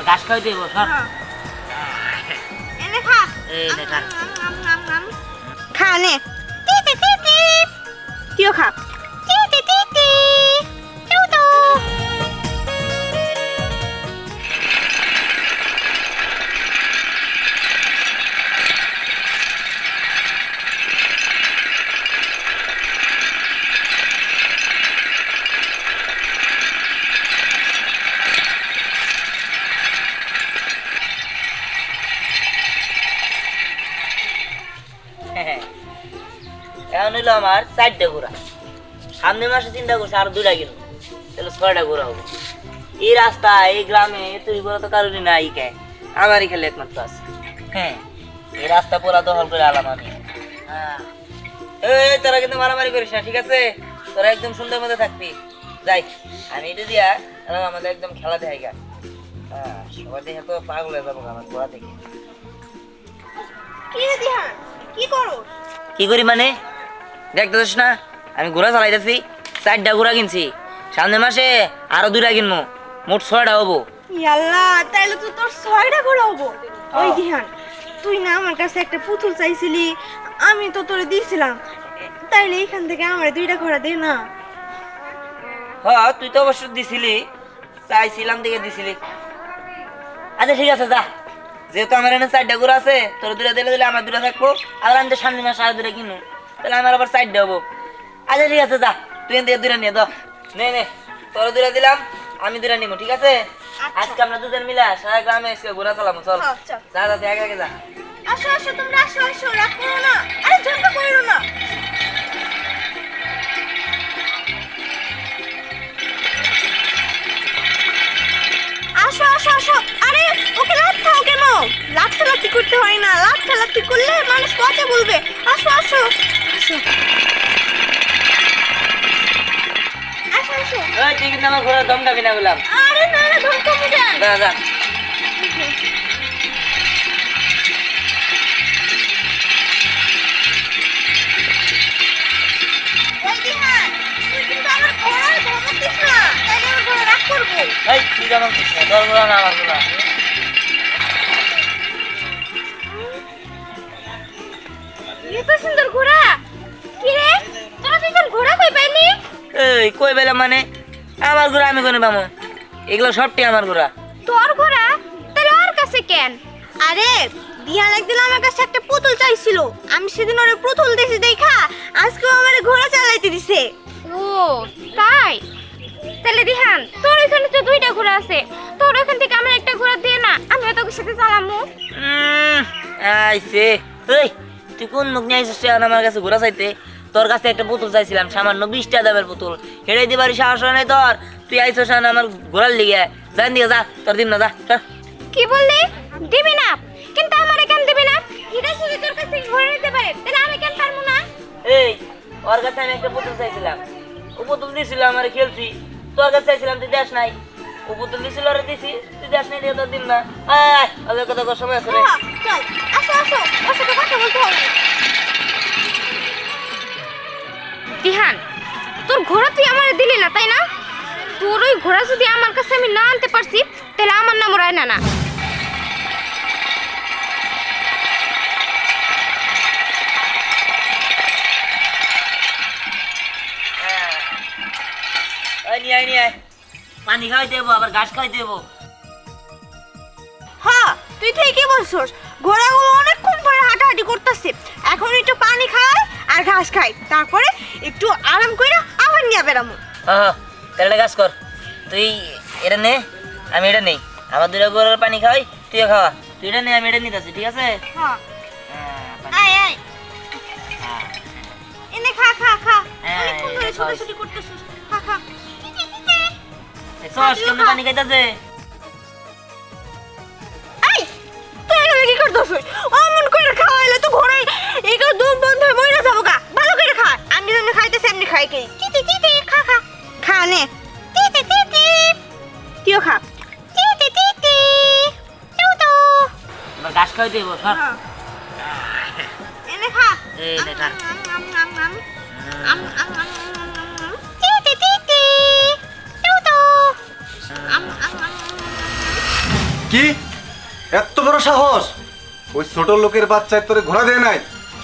ঘাস খাই দেবো সর এনে খা এই নে খা খা নে টি টি টি টি তুইও খা টি টি টি টি তুই তো এখন হইলো আমার 4টা ঘোড়া সামনে মাসে চিন্তা করছি আর 2টা কিনো তাহলে 6টা ঘোড়া হবে এই রাস্তা এই গ্রামে তুই ঘোড়া তো কারোরই নাই কে আমারই খেলে একমাত্র আছে হ্যাঁ এই রাস্তা পুরা দখল করে আলাম আমি হ্যাঁ এই তোরা কিন্তু মারামারি করিস না ঠিক আছে তোরা একদম সুন্দর মতো থাকবি যাই আমি এটা দিয়া আমাদের একদম খেলা দেখাই গা হ্যাঁ সবাই দেখে তো পাগল হয়ে যাবো আমার ঘোড়া থেকে কি রে দিহান কি করো কি করি মানে দেখতেছিস না আমি ঘোড়া চালাইতেছি 4টা ঘোড়া কিনছি সামনের মাসে আরো 2টা কিনবো মোট 6টা হবো ইয়াল্লা তাইলে তো তোর 6টা ঘোড়া হবো ওই দিহান তুই না আমার কাছে একটা পুতুল চাইছিলি আমি তো তোরে দিয়েছিলাম তাইলে এখান থেকে আমার 2টা ঘোড়া দে না হ্যাঁ তুই তো অবশ্য দিছিলি চাইছিলাম দিকে দিছিলি আচ্ছা ঠিক আছে যা যেহেতু আমার এখানে 4টা ঘোড়া আছে তোর 2টা দিলে দিলে আমার 2টা থাকবো আর আমি তো সামনের মাসে আর 2টা কিনবো তাহলে আমার আবার 4টা হবো আচ্ছা ঠিক আছে যা তুই এখান থেকে 2টা নিয়ে দাও নে তোর 2টা দিলাম আমি 2টা নিবো ঠিক আছে আজকে আমরা দুজন মিলে সারা গ্রামে এসে ঘোরা চালাবো চল যা যা তুই আগে যা আসো আসো তোমরা আসো আসো রাগ করো না আরে ঝগড়া করো না আসো আসো আসো আরে ওকে লাথাও কেন লাথি করতে হয় না লাথি করলে মানুষ পচে বলবে আসো আসো আসো আসো আসো ওই তুই কিন্তু আমার ঘোড়া দম খাবি না বললাম আরে না না ধমকা মুজে যা যা ওই দিহান তুই কিন্তু আমার ঘোড়ার ধমক দিস না তাইলে আমার ঘোড়া রাগ করবে এই তুই যেমন কিছু না তোর ঘোড়া না আমার ঘোড়া এত সুন্দর ঘোড়া কি রে তোরা দুজন ঘোড়া কই পাইলি এই কই বেলা মানে আমার ঘোড়া আমি কোনে পাবো এগুলো সবটি আমার ঘোড়া তোর ঘোড়া তাহলে ওর কাছে কেন আরে দিহান একদিন আমার কাছে একটা পুতুল চাইছিল আমি সেদিন ওরে পুতুল দিয়েছি দেখা আজকে আমার ঘোড়া চালাইতে দিছে ও তাই তাহলে দিহান তোর এখানে তো 2টা ঘোড়া আছে তোর ওখান থেকে আমার একটা ঘোড়া দিয়ে না আমি তোর সাথে চালামু আইছে এই তুই কোন মুখ নিয়ে আইছিস আমার কাছে ঘোড়া চাইতে তোর কাছে একটা পুতুল চাইছিলাম সামান্য 20টা দামের পুতুল হেঁটে দিবারই সাহস হয় নাই তোর তুই আইছিস না আমার ঘোড়ার লিগে জান দিয়ে যা তোর দিন না যা কি বললি দিবি না কিন্তু আমার কেন দিবি না এটা শুধু তোর কাছে ঘোড়া নিতে পারে তাহলে আমি কেন পারবো না এই ওর কাছে আমি একটা পুতুল চাইছিলাম ও পুতুল দিছিল আমার খেলছি তোর কাছে চাইছিলাম তুই দেশ নাই ও পুতুল দিছিল আর দিছি তুই দেশ নাই দিয়ে তোর দিন না আয় ওদের কথা কর সময় আছে রে চল আসো আসো ওর সাথে কথা বলতে হবে দিহান তোর ঘোড়া তুই আমারে দিলি না তাই না তোর ওই ঘোড়া যদি আমার কাছে আমি না আনতে পারছি তাহলে আমার নাম রায়না না নিয়ে পানি খাওয়াই দেবো আবার ঘাস খাওয়াই দেবো হ্যাঁ তুই ঠিকই বলছস ঘোড়াগুলো অনেকক্ষণ ধরে হাঁটাহাঁটি করতেছে এখন একটু পানি খায় আর ঘাস খায় তারপরে একটু আরাম করে আবার নিয়ে বেরামো হ্যাঁ তাহলে কাজ কর তুই এটা নে আমি এটা নেই আমার 2টা গরুর পানি খাওয়াই তুইও খাওয়া তুই এটা নে আমি এটা নিতেছি ঠিক আছে হ্যাঁ আয় আয় এনে খা খা খা অনেকক্ষণ ধরে ছোটাছুটি করতেছস খা খা সস কেমন পানি খাইতেছে এই তুই এখানে কি করতেছস অমন করে খাওয়াইলে তো ঘোড়াই এগুলো দম বন্ধ হয়ে মরে যাবো গা ভালো করে খা আমি যেমনি খাইতেছি এমনি খাই কি টি টি টি খা খা খা নে টি টি টি টি তুইও খা টি টি টি টি তুই তো ঘাস খাওয়াই দেবো সর এনে খা এই নে খা টি টি টি টি তুই তো কি এত বড় সাহস? ওই ছোট লোকের বাচ্চায় তোরে ঘোড়া দেয় নাই?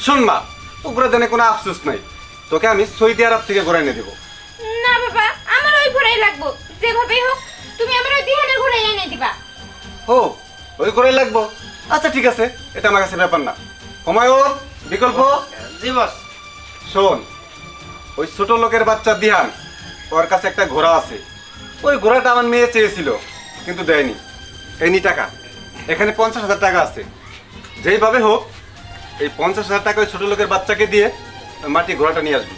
শোন মা, ও ঘোড়া দেনে কোনো আফসোস নাই, তোকে আমি সৌদি আরব থেকে ঘোড়া এনে দেবো। না বাবা, আমার ওই ঘোড়াই লাগবো, যেভাবেই হোক তুমি আমার ওই দিহানের ঘোড়াই এনে দিবা। ও, ওই ঘোড়াই লাগবো? আচ্ছা ঠিক আছে, এটা আমার কাছে ব্যাপার না। হুমায়ুন, বিকল্প। জি বস। শোন, ওই ছোট লোকের বাচ্চা দিহান, ওর কাছে একটা ঘোড়া আছে। ওই ঘোড়াটা আমার মেয়ে চেয়েছিল কিন্তু দেয়নি। এই নি টাকা, এখানে 50,000 টাকা আছে। যেইভাবে হোক এই 50,000 টাকা ওই ছোট লোকের বাচ্চাকে দিয়ে ওই মাটির ঘোড়াটা নিয়ে আসবি।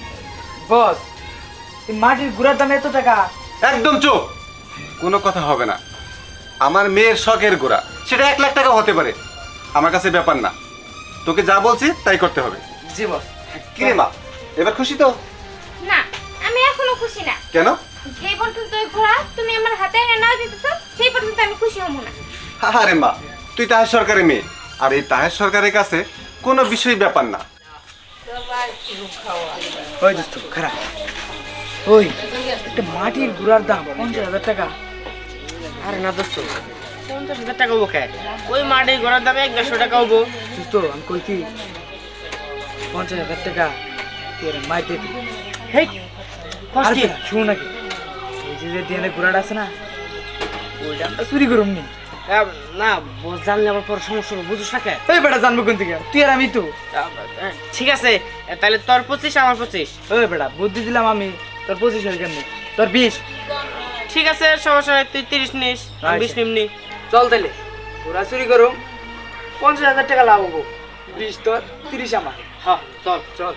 বস, এই মাটির ঘোড়ার দাম এত টাকা? একদম চুপ, কোনো কথা হবে না। আমার মেয়ের শখের ঘোড়া, সেটা 1 লাখ টাকা হতে পারে, আমার কাছে ব্যাপার না। তোকে যা বলছি তাই করতে হবে। জি বস। কি রে মা, এবার খুশি তো? না, আমি এখনো খুশি না। কেন? যেই পর্যন্ত ওই ঘোড়া তুমি আমার হাতে এনে না দিতেছো সেই পর্যন্ত আমি খুশি হব না। আরে মা, তুই তাহের সরকারের মেয়ে, আর এই তাহের সরকারের কাছে কোনো বিষয় ব্যাপার না। ওই দোস্ত খারাপ, ওই একটা মাটির ঘোড়ার দাম 50,000 টাকা। আরে না দোস্ত, 50,000 টাকা হবো খায়, ওই মাটির ঘোড়ার দামে 150 টাকা হবো। দোস্ত আমি কই কি 50,000 টাকা তুই আর মাইতে দিবি। হেই, আর কি শুন নাকি, ওই যে দিহানের ঘোড়াটা আছে না, ওইটা আমরা চুরি করুম নি। না বস, জানলে আবার পর সমস্যা হবে, বুঝিস না কেন? ওই বেটা জানবো কোন থেকে, তুই আর আমি তো। ঠিক আছে, তাহলে তোর 25 আমার 25। ওই বেটা বুদ্ধি দিলাম আমি, তোর 25 হয়ে কেমনি, তোর 20। ঠিক আছে, সমস্যা নাই, তুই 30 নিস, আমি 20 নিমনি। চল তাহলে ঘোড়া চুরি করুম, 50,000 টাকা লাভ হবো, 20 তোর 30 আমার। হ্যাঁ চল চল।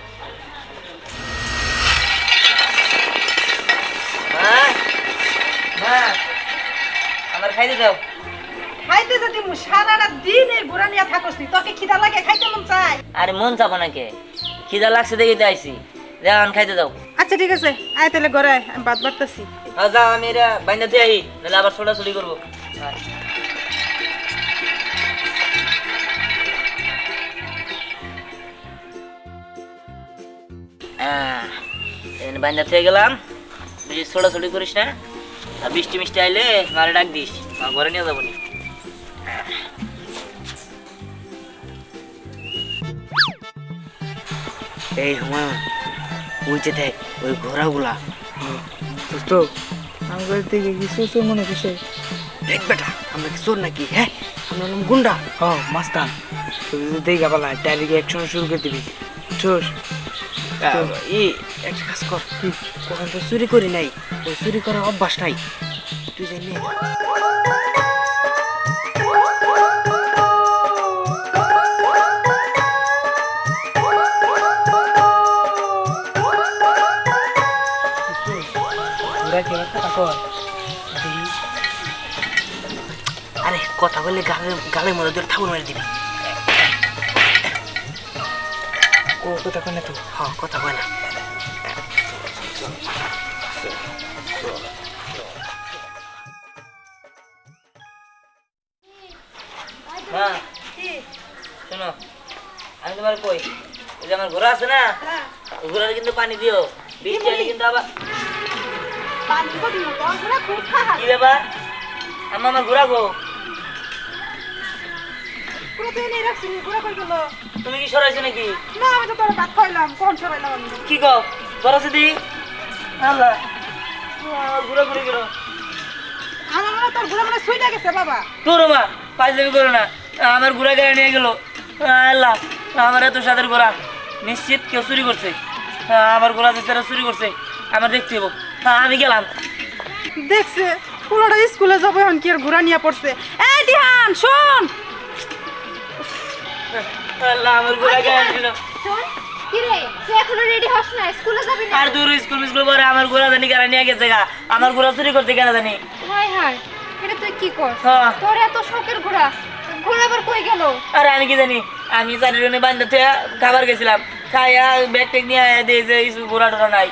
আমার খাইতে দাও। খাইতে যদি সারাটা দিন এই ঘোরা নিয়ে থাকস নি, তোকে খিদা লাগে, খাইতে মন চায়। আরে মন চাপা নাকি, খিদা লাগছে দেখে তো আইছি, যান খাইতে দাও। আচ্ছা ঠিক আছে, আয় তাহলে ঘরে আয়, আমি ভাত বাড়তেছি। যা, আমি এরা বাইন্দা দিয়ে আই, নাহলে আবার ছোটাছুটি করবো। বাইন্দা থেকে গেলাম, বেশি ছোটাছুটি করিস না, আর বৃষ্টি মিষ্টি আইলে মারে ডাক দিস, আমার ঘরে নিয়ে যাবো নি। এই হুমায়ুন, ওই যে দেখ ওই ঘোড়াগুলা। দোস্ত আমি বাড়িতে গিয়ে কিছু চোর মনে করছে। দেখ বেটা, আমরা কি চোর নাকি? হ্যাঁ, আমরা হলাম গুন্ডা। হ মাস্তান, তুই যদি দেখা পালা ডাইরেক্ট অ্যাকশন শুরু করে দিবি। চোর একটা কাজ কর, কখন তো চুরি করি নাই, ওই চুরি করার অভ্যাস নাই, তুই জানি ঘোড়া কি কথা কয়? আরে কথা বললে গালের মধ্যে তোর ঠাকুর মেরে দিবি। কথা কয় না তো? হ্যাঁ, কথা কয় না। মা, শোনো, আমি তোমার কই, ওই যে আমার ঘোড়া আছে না, ওই ঘোড়ার কিন্তু পানি দিও, বৃষ্টি আইলে কিন্তু আবার। কি ব্যাপার? আমার ঘোড়া গো, তুমি কি সরাইছো নাকি? না, আমি তো তোর ভাত খাইলাম, কোন সরাইলাম আমি? কি গো, ধরো সিদি। আল্লাহ, আমার ঘোড়া ঘুরে গেল। আমার মনে হয় তোর ঘোরা মানে শুইটা গেছে বাবা। তোর মা পাইজলামি করো না, আমার ঘোড়া গাড়ি নিয়ে গেল। আল্লাহ, আমার এত সাদের ঘোড়া, নিশ্চিত কেউ চুরি করছে। আমার ঘোড়া যে চুরি করছে, আমার দেখতে হবো। আমি গেলাম। দেখছে পুরোটা স্কুলে যাবো, এখন কি আর ঘোরা নিয়ে পড়ছে। এই দিহান শোন, আল্লাহ, আমার ঘোড়া গাড়ি ছিল। শোন, কি রে, তুই এখনো রেডি হস না, স্কুলে যাবি না? আর দূর স্কুল পরে আমার ঘোড়া জানি গাড়ি নিয়ে গেছে গা, আমার ঘোড়া চুরি করতে কেন জানি। হায় হায়, এটা তুই কি কর? হ্যাঁ। তোর এত শখের ঘোড়া, ঘোড়া আবার কই গেল? আরে আমি কি জানি, আমি চারিজনে বান্ধা থেকে খাবার গেছিলাম, খাইয়া ব্যাগ ট্যাগ নিয়ে দিয়ে যে ঘোড়া টোড়া নাই।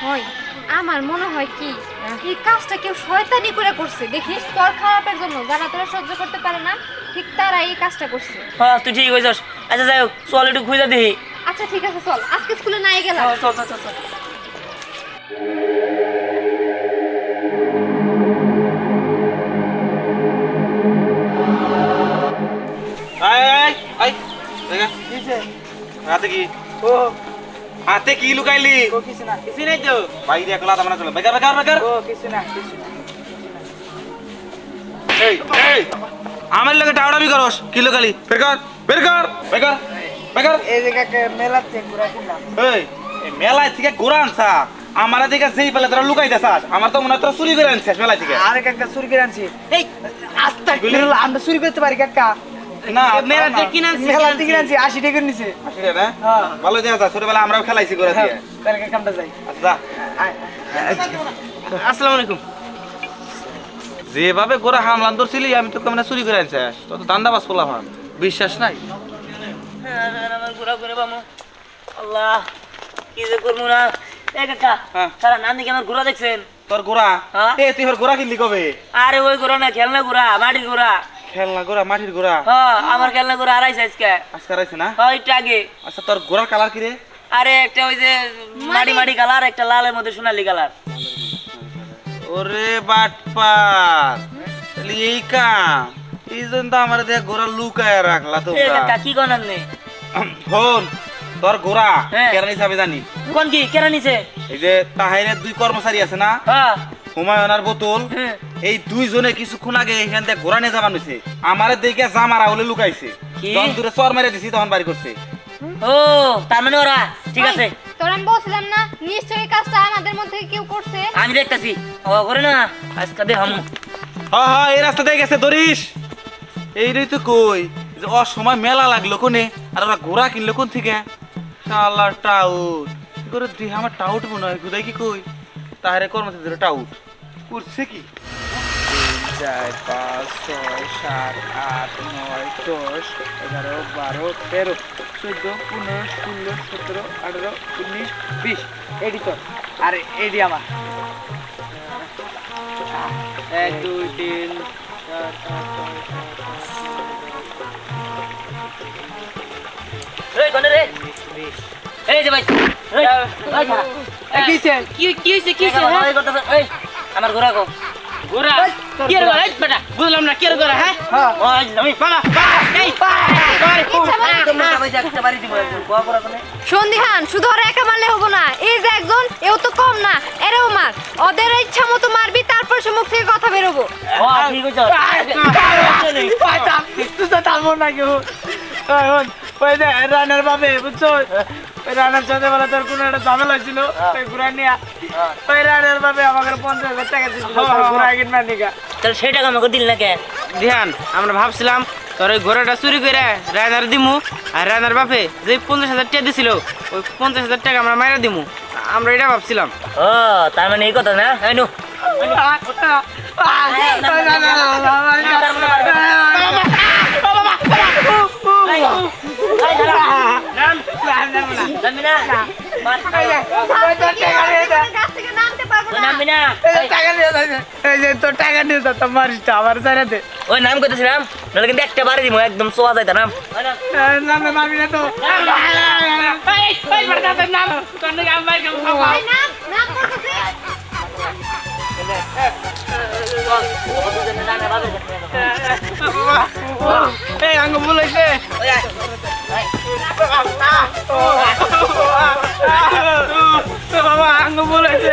হয়, আমার মনে হয় কি এই কাজটা কেউ শয়তানি করে করছে। দেখিস, তোর খারাপের জন্য যারা তোরা সহ্য করতে পারে না, ঠিক তারা এই কাজটা করছে। হ্যাঁ, তুই ঠিক হয়েছিস। আচ্ছা যাই হোক, চল একটু খুঁজে দিই। আচ্ছা ঠিক আছে, চল, আজকে স্কুলে নাই গেলাম। চল চল চল চল। হাতে কি ও হাতে কি লুকাইলি ও কিছু না কিছু নাই তো বাইরে একলা দামনা চলে বেকার বেকার বেকার ও কিছু না কিছু না এই এই আমার লগে টাউডাবি করস কি লুকালি বেকার বেকার বেকার বেকার এই যে কাকা মেলাতে ঘোরা কিনলাম এই এই মেলায় থেকে ঘোরা আনছা আমারা দিকে যেই পেলে তোরা লুকাই দেছাস আমার তো মনে হয় তোরা চুরি করে আনছিস মেলা থেকে আরে কাকা চুরি করে আনছি এই আস্তা গুলি? আমরা চুরি করতে পারি কাকা না মেলা থেকে কিনে আনছিস, মেলা কিনে থেকে আনছি 80 টাকা নিছে আসলে না হ্যাঁ। ভালো দেখা ছোটবেলা আমরাও খেলাইছি করে দিয়ে তাহলে কাকা আমরা যাই আচ্ছা আসসালামু আলাইকুম। যেভাবে গোরা হামলান ধরছিলি আমি তো কেমন চুরি করে আনছিস তত দান্দাবাজ পোলা ভান বিশ্বাস নাই আমার ঘোরা করে বামু আল্লাহ কি যে করবো না এই কাকা হ্যাঁ। সারা নাম দিকে আমার ঘোরা দেখছেন তোর গোরা হ্যাঁ? এ তুই ওর গোরা কিনলি কবে আরে ওই ঘোরা না খেলনা ঘোরা মাটির ঘোরা খেলনা গোরা মাটির গোরা হ্যাঁ আমার খেলনা ঘোরা আড়াইছে আজকে আজকে আইছে না হ্যাঁ একটু আগে আচ্ছা তোর গোরার কালার কি রে আরে একটা ওই যে মাটি মাটি কালার একটা লালের মধ্যে সোনালী কালার ওরে বাটপার তাহলে এই কাম এই জন্য তো আমার দেখ গোরা লুকায় রাখলা এই তোমরা কাকা কি কোন আপনি ফোন তোর গোরা হ্যাঁ। কেন নিছে আমি জানি কোন কি কেন নিছে এই যে তাহিরের দুই কর্মচারী আছে না হ্যাঁ হুমায়ুন আর বোতল হ্যাঁ। এই দুইজনে কিছুক্ষণ আগে এখান থেকে ঘোরা নিয়ে যাবান হয়েছে আমারে দেখে জামারা হলে লুকাইছে কি? তখন দূরে চর মেরে দিছি তখন বাড়ি করছে ও তার মানে ওরা ঠিক আছে তোর আমি বলছিলাম না নিশ্চয়ই কাজটা আমাদের মধ্যে কেউ করছে আমি দেখতাছি ও করে না আজকে দে হামু হ্যাঁ হ্যাঁ এই রাস্তা দিয়ে গেছে ধরিস এইটাই তো কই যে অসময় মেলা লাগলো কোনে আর ওরা ঘোড়া কিনলো কোন থেকে শালা টাউট কি করে তুই আমার টাউট মনে হয় কোথায় কি কই তাহারে কর্মচারী টাউট করছে কি 4 5 6 7 8 9 10 11 12 13 14 15 16 17 18 19 20 এডি তো আরে এডি আমার 1 2 3 এই কোন রে এই যে ভাই এই ভাই খারাপ কিছে কি হইছে কি হইছে এই করতেছ এই আমার ঘোরা কো ঘোরা কি রে ভাই বেটা বুঝলাম না কি রে ঘোরা হ্যাঁ হ্যাঁ ওই আমি বাবা এই তোমরা সবাই একটা বাড়ি দিব একজন কোয়া করা কোনে সন্ধিহান শুধু ওরা একা মারলে হবো না এই যে একজন এও তো কম না এরাও মার ওদের ইচ্ছা মতো মারবি তারপর সে মুখ থেকে কথা বেরোবো ও ঠিক হইছে তুই তো থামো না কেউ ওই যে রানার বাবে বুঝছো ওই রানার সাথে বলে তোর কোনো একটা ঝামেলা হয়েছিল ওই ঘুরা নিয়ে ওই রানার বাবে আমাকে 50,000 টাকা দিয়েছিল ঘুরা কিনবার নিকা তাহলে সেই টাকা আমাকে দিল না কে ধ্যান আমরা ভাবছিলাম তোর ওই ঘোড়াটা চুরি করে রায়নার দিমু আর রায়নার বাপে যে 50,000 টাকা দিছিল ওই 50,000 টাকা আমরা মাইরা দিমু আমরা এটা ভাবছিলাম ও তার মানে এই কথা না এই নো নামবি না কাছ থেকে নামতে পারবো না নামবি না এই যে তোর টাকা নিয়ে যা তো মারিস আমার সারাতে ওই নাম করতেছিলাম নাহলে কিন্তু একটা বাড়ি দিব একদম সোয়া যাইতা নাম নাম মারবি না তো এই নাম নাম করতেছে এই আঙ্গ বলেছে বাবা আঙ্গ বলেছে